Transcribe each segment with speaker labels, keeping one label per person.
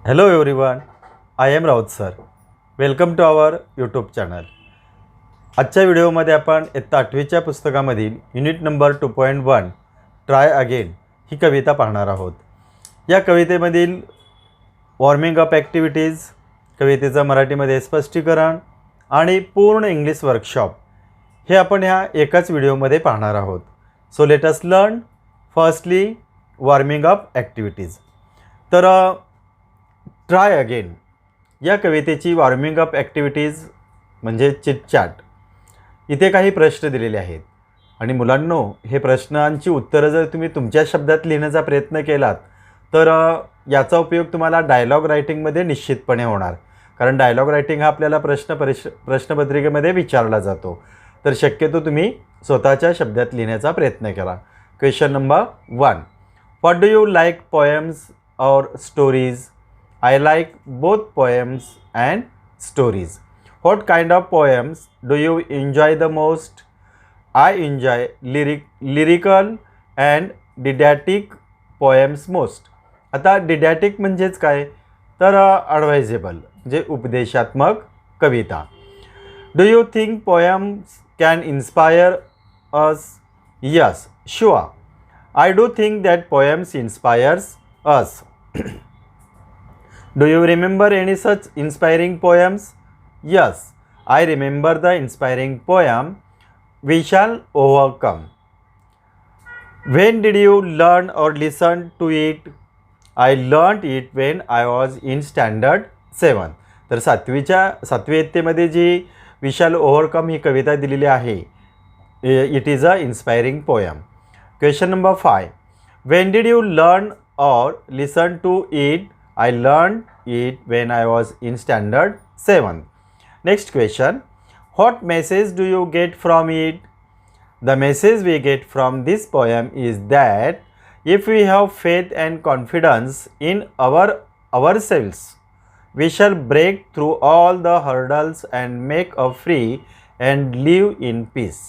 Speaker 1: Hello everyone, I am Raut sir. Welcome to our YouTube channel. आजच्या व्हिडिओमध्ये आपण इयत्ता 8वीच्या पुस्तकामधील युनिट नंबर 2.1 ट्राय अगेन ही कविता पाहणार आहोत. या कवितेमधील वॉर्मिंग अप ॲक्टिव्हिटीज, कवितेचं मराठीमध्ये स्पष्टीकरण आणि पूर्ण इंग्लिश वर्कशॉप हे आपण ह्या एकाच व्हिडिओमध्ये पाहणार आहोत. So let us learn firstly warming up activities. तर ट्राय अगेन या कवितेची वॉर्मिंग अप ॲक्टिव्हिटीज म्हणजे चिटचॅट. इथे काही प्रश्न दिलेले आहेत आणि मुलांनो, हे प्रश्नांची उत्तरं जर तुम्ही तुमच्या शब्दात लिहिण्याचा प्रयत्न केलात तर याचा उपयोग तुम्हाला डायलॉग रायटिंगमध्ये निश्चितपणे होणार. कारण डायलॉग रायटिंग हा आपल्याला प्रश्नपत्रिकेमध्ये विचारला जातो. तर शक्यतो तुम्ही स्वतःच्या शब्दात लिहिण्याचा प्रयत्न करा. Question number 1. What do you like, poems और stories? I like both poems and stories. What kind of poems do you enjoy the most? I enjoy lyrical and didactic poems most. आता डिडॅक्टिक म्हणजेच काय, तर ॲडवायझेबल म्हणजे उपदेशात्मक कविता. Do you think poems can inspire us? Yes, sure. I do think that poems inspires us. Do you remember any such inspiring poems? Yes, I remember the inspiring poem, We Shall Overcome. When did you learn or listen to it? I learned it when I was in standard 7. तर सातवी इयत्तेमध्ये जी We Shall Overcome ही कविता दिलेली आहे, it is a inspiring poem. Question number 5. When did you learn or listen to it? I learned it when I was in standard 7. Next question. What message do you get from it? The message we get from this poem is that if we have faith and confidence in ourselves, we shall break through all the hurdles and make a free and live in peace.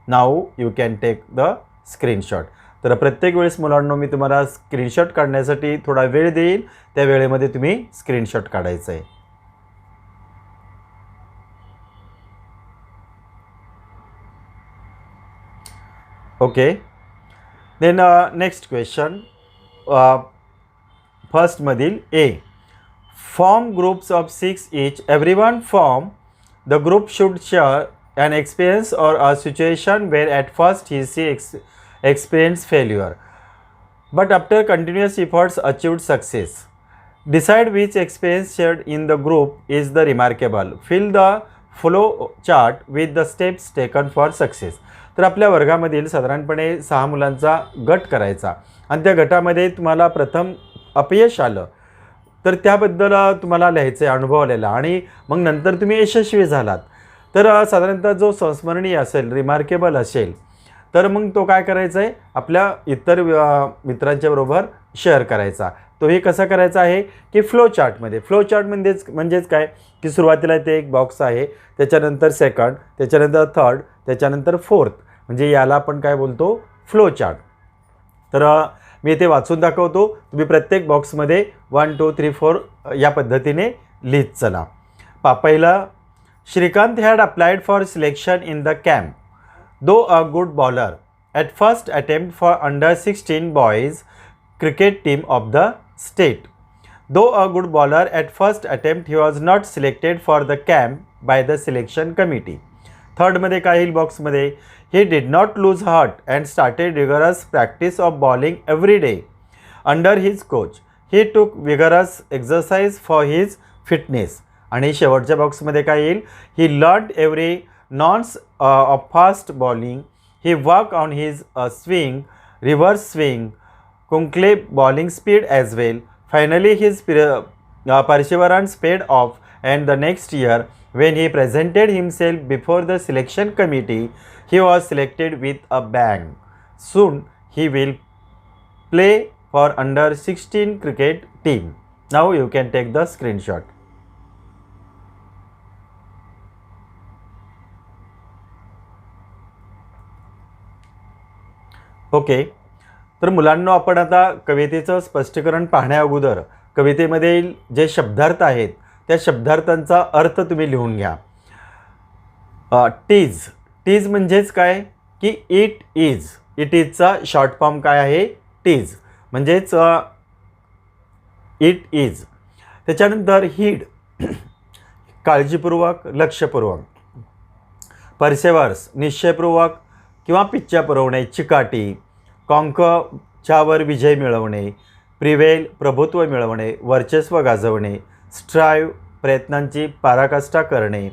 Speaker 1: Now you can take the screenshot. तर प्रत्येक वेळेस मुलांनो, मी तुम्हाला screenshot काढण्यासाठी थोडा वेळ देईल. त्या वेळेमध्ये तुम्ही स्क्रीनशॉट काढायचं आहे. ओके. देन नेक्स्ट क्वेश्चन, फर्स्टमधील A. Form groups of 6 each. Everyone form. The group should share an experience or a situation where at first he experienced failure, but after continuous efforts achieved success. Decide which experience shared in the group is the remarkable. Fill the flow chart with the steps taken for success. तर आपल्या वर्गामधील साधारणपणे 6 मुलांचा गट करायचा आणि त्या गटामध्ये तुम्हाला प्रथम अपयश आलं तर त्याबद्दल तुम्हाला लिहायचं आहे, अनुभव आलेला, आणि मग नंतर तुम्ही यशस्वी झालात तर साधारणतः जो संस्मरणीय असेल, रिमार्केबल असेल, तर मग तो काय करायचा आहे, आपल्या इतर मित्रांच्या बरोबर शेअर करायचा. तो हे कसा करायचा आहे की फ्लो चार्टमध्ये. फ्लो चार्ट म्हणजेच काय की सुरुवातीला ते एक बॉक्स आहे, त्याच्यानंतर सेकंड, त्याच्यानंतर थर्ड, त्याच्यानंतर फोर्थ, म्हणजे याला आपण काय बोलतो, फ्लो चार्ट. तर मी इथे वाचून दाखवतो, तुम्ही प्रत्येक बॉक्समध्ये 1 2 3 4 या पद्धतीने लिहित चला. पहिला, Shrikant had applied for selection in the camp. Though a good bowler, at first attempt for under 16 boys cricket team of the state. Though a good bowler, at first attempt he was not selected for the camp by the selection committee. Third मध्ये काय येईल बॉक्समध्ये, he did not lose heart and started rigorous practice of bowling every day under his coach. He took vigorous exercise for his fitness. आणि शेवटच्या बॉक्समध्ये काय येईल, he learn every nuance of fast bowling. He work on his swing, reverse swing, knuckle bowling speed as well. Finally his perseverance paid off, and the next year when he presented himself before the selection committee, he was selected with a bang. Soon he will play for under 16 cricket team. Now you can take the screenshot. Okay. तर मुलांना आपण आता कवितेचं स्पष्टीकरण पाहण्या अगोदर कवितेमध्ये जे शब्दार्थ आहेत त्या शब्दार्थांचा अर्थ तुम्ही लिहून घ्या. टीज, टीज म्हणजेच काय की it is, it इजचा short form काय आहे टीज, म्हणजेच इट इज. त्याच्यानंतर हीड, काळजीपूर्वक लक्षपूर्वक. परसेवर्स, निश्चयपूर्वक किंवा पिच्छा पुरवणे चिकाटी. कॉन्कर, च्यावर विजय मिळवणे. प्रिवेल, प्रभुत्व मिळवणे वर्चस्व गाजवणे. स्ट्राईव्ह, प्रयत्नांची पराकाष्ठा करणे.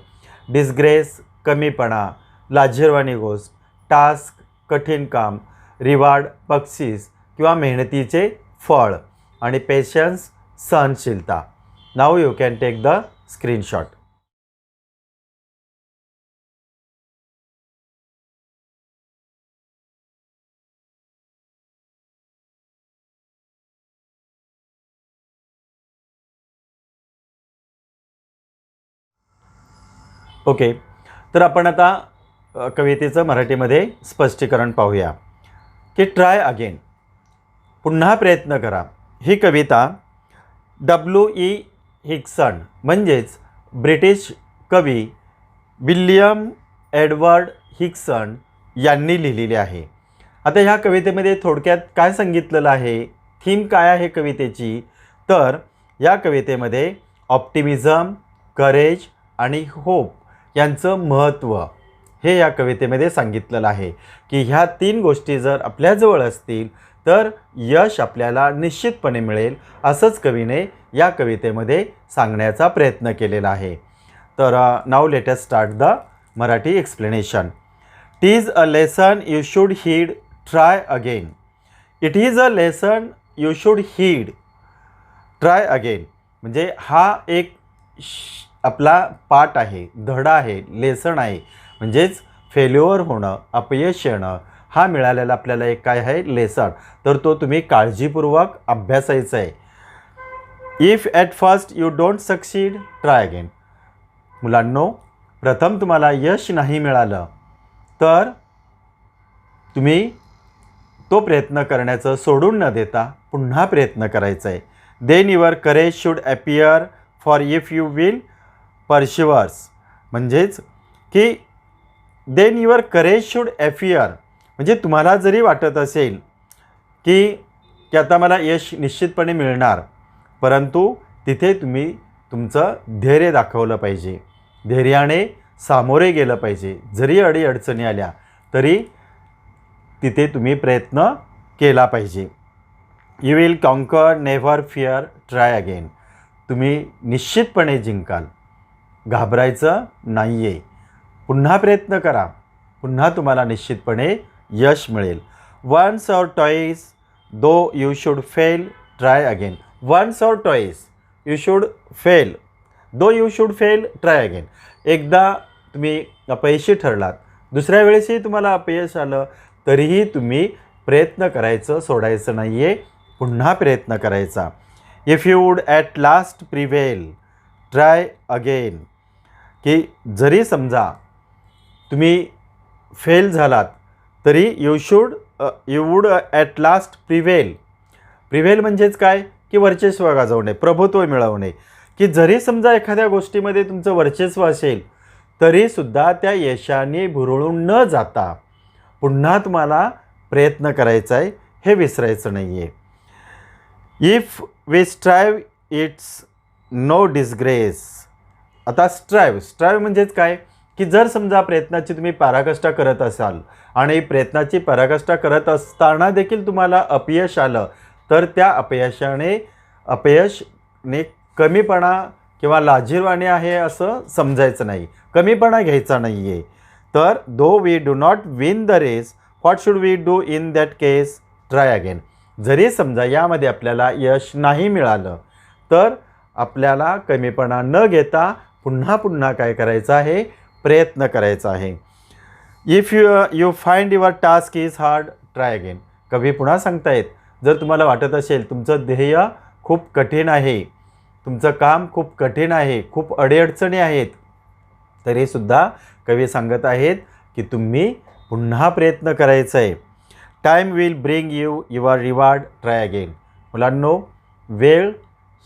Speaker 1: डिस्ग्रेस, कमीपणा लाजिरवाणी गोष्ट. टास्क, कठीण काम. रिवॉर्ड, बक्षीस किंवा मेहनतीचे फळ. आणि पेशन्स, सहनशीलता. Now you can take the screenshot. Okay, तर आपण आता कवितेचं मराठीमध्ये स्पष्टीकरण पाहूया की ट्राय अगेन, पुन्हा प्रयत्न करा. ही कविता W.E. हिक्सन म्हणजेच ब्रिटिश कवी विल्यम एडवर्ड हिक्सन यांनी लिहिलेली आहे. आता ह्या कवितेमध्ये थोडक्यात काय सांगितलेलं आहे, थीम काय आहे कवितेची, तर या कवितेमध्ये ऑप्टिमिझम, करेज आणि होप यांचं महत्त्व हे या कवितेमध्ये सांगितलेलं आहे की ह्या 3 गोष्टी जर आपल्याजवळ असतील तर यश आपल्याला निश्चितपणे मिळेल, असंच कवीने या कवितेमध्ये सांगण्याचा प्रयत्न केलेला आहे. तर नाव let us start the Marathi explanation. It is a lesson you should heed, try again. It is a lesson you should heed, try again. म्हणजे हा एक आपला पाठ आहे, धडा आहे, लेसन आहे. म्हणजेच फेल्युअर होणं, अपयश येणं हा मिळालेला आपल्याला एक काय आहे लेसन, तर तो तुम्ही काळजीपूर्वक अभ्यासायचा आहे. If at first you don't succeed, try again. मुलांनो, प्रथम तुम्हाला यश नाही मिळालं तर तुम्ही तो प्रयत्न करण्याचं सोडून न देता पुन्हा प्रयत्न करायचा आहे. Then your courage should appear for if you will perseveres. म्हणजेच की then your courage should appear, म्हणजे तुम्हाला जरी वाटत असेल की आता मला यश निश्चितपणे मिळणार, परंतु तिथे तुम्ही तुमचं धैर्य दाखवलं पाहिजे, धैर्याने सामोरे गेलं पाहिजे. जरी अडीअडचणी आल्या तरी तिथे तुम्ही प्रयत्न केला पाहिजे. You will conquer, never fear, try again. तुम्ही निश्चितपणे जिंकाल, घाबरायचं नाही आहे. पुन्हा प्रयत्न करा, पुन्हा तुम्हाला निश्चितपणे यश मिळेल. Once or twice though you should fail, try again. Once or twice you should fail, though you should fail, try again. एकदा तुम्ही अपयशी ठरलात, दुसऱ्या वेळेसही तुम्हाला अपयश आलं तरीही तुम्ही प्रयत्न करायचं सोडायचं नाही आहे, पुन्हा प्रयत्न करायचा. If you would at last prevail, try again. की जरी समजा तुम्ही फेल झालात तरी you would at last prevail. Prevail म्हणजेच काय की वर्चस्व गाजवणे, प्रभुत्व मिळवणे. की जरी समजा एखाद्या गोष्टीमध्ये तुमचं वर्चस्व असेल तरीसुद्धा त्या यशाने भुरळून न जाता पुन्हा तुम्हाला प्रयत्न करायचा आहे, हे विसरायचं नाही आहे. If we strive it's no disgrace. आता स्ट्राईव्ह म्हणजेच काय की जर समजा प्रयत्नाची तुम्ही पराकाष्ठा करत असाल आणि प्रयत्नाची पराकाष्ठा करत असताना देखील तुम्हाला अपयश आलं तर त्या अपयशने कमीपणा किंवा लाजिरवाणे आहे असं समजायचं नाही, कमीपणा घ्यायचा नाही आहे. तर though we do not win the race, what should we do in that case, try again. जरी समजा यामध्ये आपल्याला यश नाही मिळालं तर आपल्याला कमीपणा न घेता पुन्हा काय करायचं आहे, प्रयत्न करायचा आहे. If you find your task is hard, try again. कवी पुन्हा सांगतायत, जर तुम्हाला वाटत असेल तुमचं ध्येय खूप कठीण आहे, तुमचं काम खूप कठीण आहे, खूप अडीअडचणी आहेत, तरीसुद्धा कवी सांगत आहेत की तुम्ही पुन्हा प्रयत्न करायचं आहे. Time will bring you your reward, try again. मुलांनो, वेळ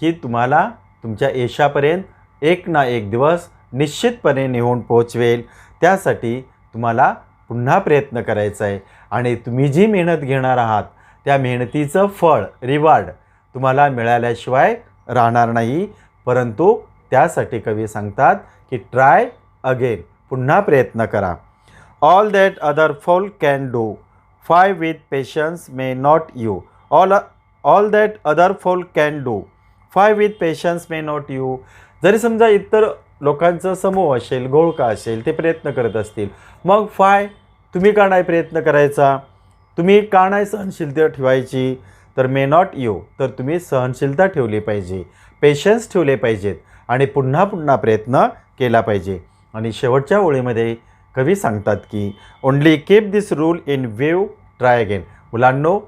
Speaker 1: ही तुम्हाला तुमच्या यशापर्यंत एक ना एक दिवस निश्चितपणे नेऊन पोहोचवेल. त्यासाठी तुम्हाला पुन्हा प्रयत्न करायचा आहे आणि तुम्ही जी मेहनत घेणार आहात त्या मेहनतीचं फळ रिवॉर्ड तुम्हाला मिळाल्याशिवाय राहणार नाही. परंतु त्यासाठी कवी सांगतात की ट्राय अगेन, पुन्हा प्रयत्न करा. All that other folk can do, why with patience may not you. All that other folk can do, why with patience may not you. जरी समजा इतर लोकांचा समूह असेल, घोळका असेल, ते प्रयत्न करत असतील, मग फाय तुम्ही का नाही प्रयत्न करायचा, तुम्ही का नाही सहनशीलता ठेवायची. तर मे नॉट यू, तर तुम्ही सहनशीलता ठेवली पाहिजे, पेशन्स ठेवले पाहिजेत आणि पुन्हा पुन्हा प्रयत्न केला पाहिजे. आणि शेवटच्या ओळीमध्ये कवी सांगतात की only keep this rule in view, try again. मुलांनो,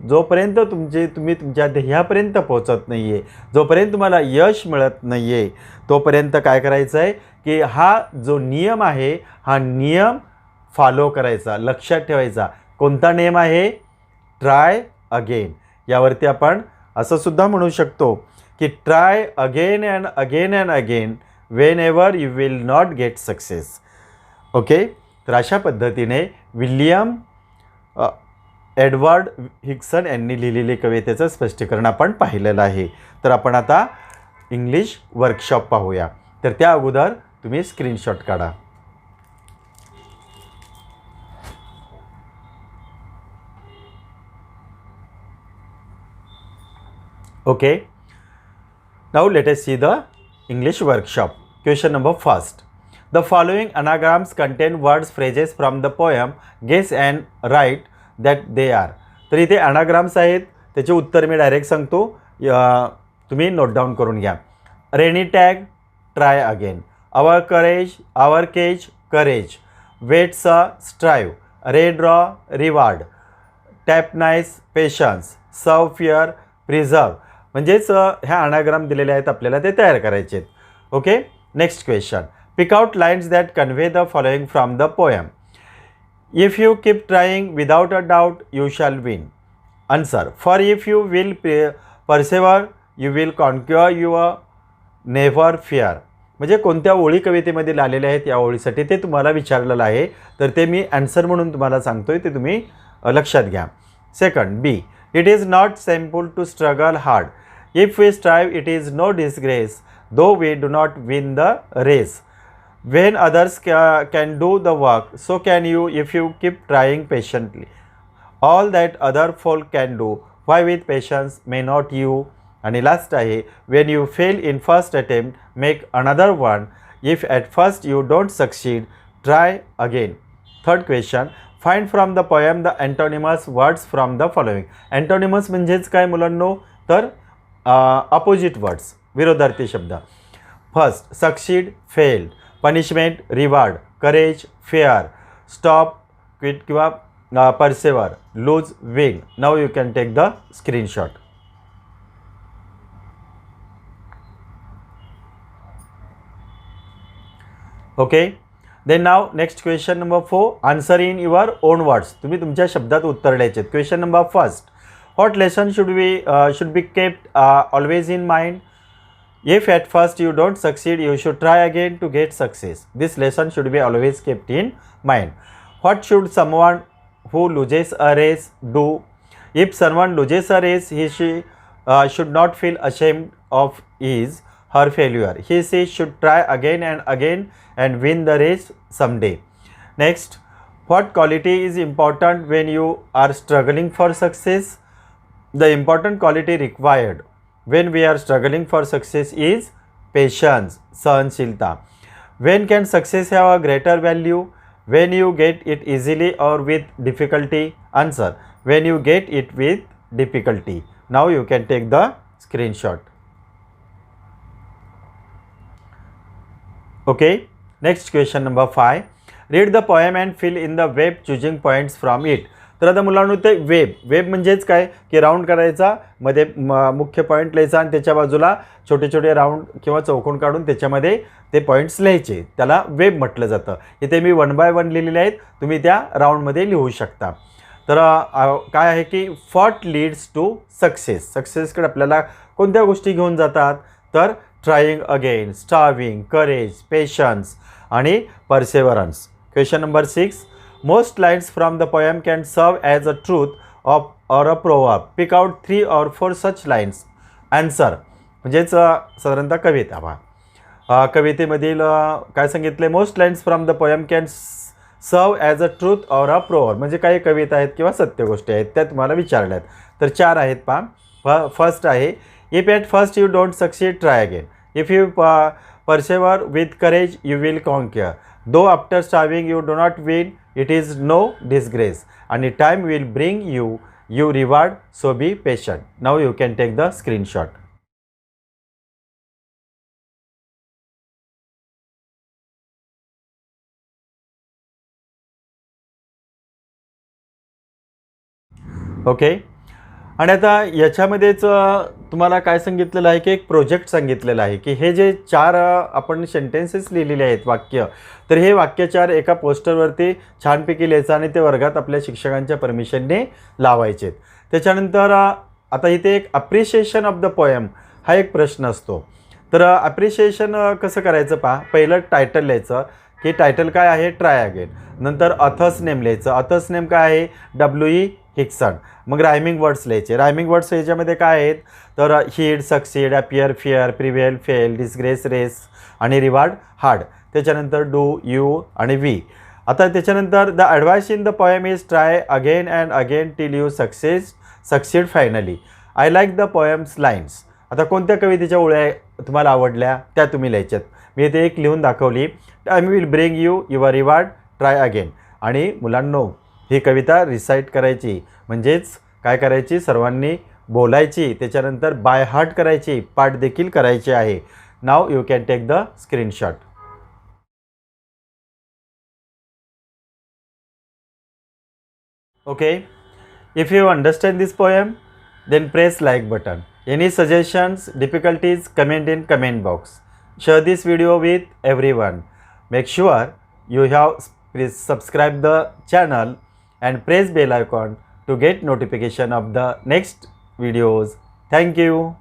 Speaker 1: जोपर्यंत तुम्ही तुमच्या ध्येयापर्यंत पोहोचत नाही आहे, जोपर्यंत तुम्हाला यश मिळत नाही आहे, तोपर्यंत काय करायचं आहे की हा जो नियम आहे हा नियम फॉलो करायचा, लक्षात ठेवायचा. कोणता नियम आहे? Try again. यावरती आपण असं सुद्धा म्हणू शकतो की try again and again and again Wien ever you will not get success. Okay, तर अशा पद्धतीने विल्यम एडवर्ड हिक्सन यांनी लिहिलेले कवितेचं स्पष्टीकरण आपण पाहिलेलं आहे. तर आपण आता इंग्लिश वर्कशॉप पाहूया. तर त्या अगोदर तुम्ही स्क्रीनशॉट काढा. Okay, now let us see the English workshop. Question number first. The following anagrams contain words, phrases from the poem. Guess and write that they are. तर इथे anagrams आहेत, त्याचे उत्तर मी डायरेक्ट सांगतो, तुम्ही नोट डाऊन करून घ्या. Rainy tag, try again. Our courage, our cage, courage. Waits, strive. Red raw, reward. Tap nice, patience. Serve fear, preserve. म्हणजेच ह्या अनाग्राम दिलेले आहेत, आपल्याला ते तयार करायचे आहेत. Okay, next question. Pick out lines that convey the following from the poem. If you keep trying without a doubt you shall win. Answer. For if you will persevere you will conquer your never fear. म्हणजे कोणत्या ओळी कवितेमध्ये आलेल्या आहेत या ओळीसाठी ते तुम्हाला विचारलेलं आहे, तर ते मी आन्सर म्हणून तुम्हाला सांगतोय, ते तुम्ही लक्षात घ्या. Second, B. It is not shameful to struggle hard. If we strive, it is no disgrace, though we do not win the race. When others can do the work, so can you if you keep trying patiently. All that other folk can do, why with patience may not you? And last आहे, when you fail in first attempt, make another one. If at first you don't succeed, try again. Third question. Find from the poem the antonymous words from the following. Antonymous म्हणजेच काय मुलांनो, तर opposite words, विरोधार्थी शब्द. First, succeed, fail. Punishment, reward. Courage, fear. Stop, quit किंवा persevere. Lose, win. Now you can take the screenshot. Okay, then now next question number 4. Answer in your own words. तुम्ही तुमच्या शब्दात उत्तर द्यायचे. Question number first. What lesson should be kept always in mind. If at first you don't succeed you should try again to get success. This lesson should be always kept in mind. What should someone who loses a race do. If someone loses a race he she should not feel ashamed of his her failure. He should try again and again and win the race someday. Next, what quality is important when you are struggling for success? The important quality required when we are struggling for success is patience, सहनशीलता. When can success have a greater value? When you get it easily or with difficulty? Answer. When you get it with difficulty. Now you can take the screenshot. Okay, next question number 5. Read the poem and fill in the web choosing points from it. तर आता मुलांनो, ते web म्हणजेच काय की round करायचा, मध्ये मुख्य पॉईंट लिहायचा आणि त्याच्या बाजूला छोटे छोटे राऊंड किंवा चौकोन काढून त्याच्यामध्ये ते पॉईंट्स लिहायचे, त्याला वेब म्हटलं जातं. इथे मी 1 by 1 लिहिलेले आहेत, तुम्ही त्या राऊंडमध्ये लिहू शकता. तर काय आहे की व्हॉट लीड्स टू सक्सेस. सक्सेसकडे आपल्याला कोणत्या गोष्टी घेऊन जातात तर trying again, striving, courage, patience आणि perseverance. Question number 6. Most lines from the poem can serve as a truth of or a proverb. Pick out 3 or 4 such lines. Answer म्हणजेच साधारणतः कविता पहा. कवितेमधील काय सांगितले, most lines from the poem can serve as a truth or a proverb, म्हणजे काही कविता आहेत किंवा सत्य गोष्टी आहेत त्या तुम्हाला विचारल्यात. तर 4 आहेत पहा. फर्स्ट आहे, if at first you don't succeed try again. If you persevere with courage you will conquer. Though after striving you do not win it is no disgrace. आणि time will bring you reward, so be patient. Now you can take the screenshot. Okay. आणि आता याच्यामध्येच तुम्हाला काय सांगितलेलं आहे की एक project सांगितलेला आहे की हे जे 4 आपण सेंटेन्सेस लिहिलेले आहेत, वाक्य, तर हे वाक्य 4 एका पोस्टरवरती छानपैकी लिहायचं आणि ते वर्गात आपल्या शिक्षकांच्या परमिशनने लावायचे. त्याच्यानंतर आता इथे एक अप्रिशिएशन ऑफ द पोएम हा एक प्रश्न असतो. तर अप्रिशिएशन कसं करायचं पहा. पहिलं टायटल लिहायचं की टायटल काय आहे, ट्राय अगेन. नंतर ऑथर्स नेम लिहायचं. ऑथर्स नेम काय आहे, W.E. हिक्सन. मग रायमिंग वर्ड्स लिहायचे. रायमिंग वर्ड्स याच्यामध्ये काय आहेत तर heed, succeed, appear, fear, prevail, fail, disgrace, race आणि रिवॉर्ड, हार्ड. त्याच्यानंतर डू, यू आणि वी. आता त्याच्यानंतर the advice in the poem is try again and again till you succeed finally. I like the poem's lines. आता कोणत्या कवितेच्या ओळ्या तुम्हाला आवडल्या त्या तुम्ही लिहायच्यात. मी इथे एक लिहून दाखवली, time will bring you your reward, try again. आणि मुलांनो ही कविता रिसाईट करायची, म्हणजेच काय करायची, सर्वांनी बोलायची, त्याच्यानंतर बाय हार्ट करायची, पाठ देखील करायची आहे. Now you can take the screenshot. Okay. If you understand this poem then press like button. Any suggestions, difficulties, comment in comment box. Share this video with everyone. Make sure you have please subscribe the channel and press bell icon to get notification of the next videos. Thank you.